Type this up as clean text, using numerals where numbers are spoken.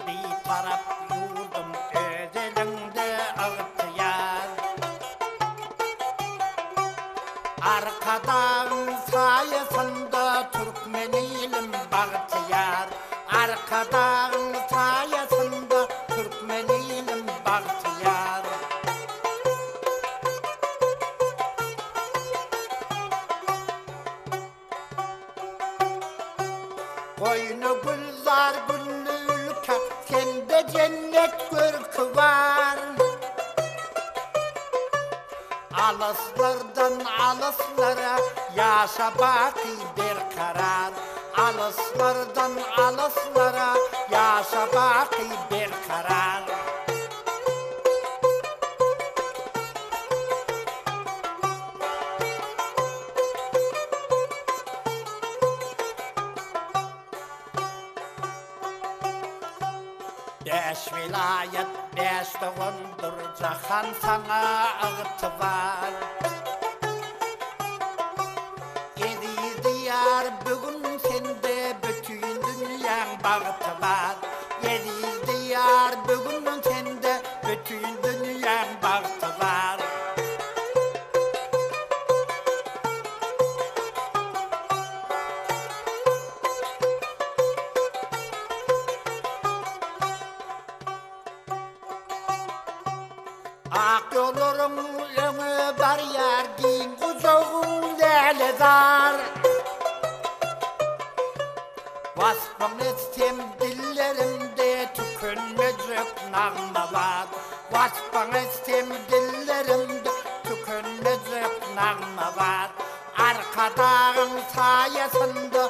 bir taraf yurdum öz elinde ıhtiyar. Arkadan sayesinde Türkmenilim bahtiyar. Arkadan sayesinde Türkmenilim bahtiyar. Koynu gülzar güllü ülke, sende cennet görkü var. Alıslardan alıslara yaşa baki bir karar. Alıslardan alıslara yaşa baki bir karar. Beş vilayet, beş doğundur, cahan sana ıhtıvar. Yedi diyar bugün sende bütün dünyan bahtı var. Yedi diyar bugün sende bütün dünyan bahtı var. Ak yollarım önü var yer, din kucağım lelezar. Vasfım etsem dillerimde tükünmeyecek nağma var. Vasfım etsem dillerimde tükünmeyecek nağma var. Arkadan sayesinde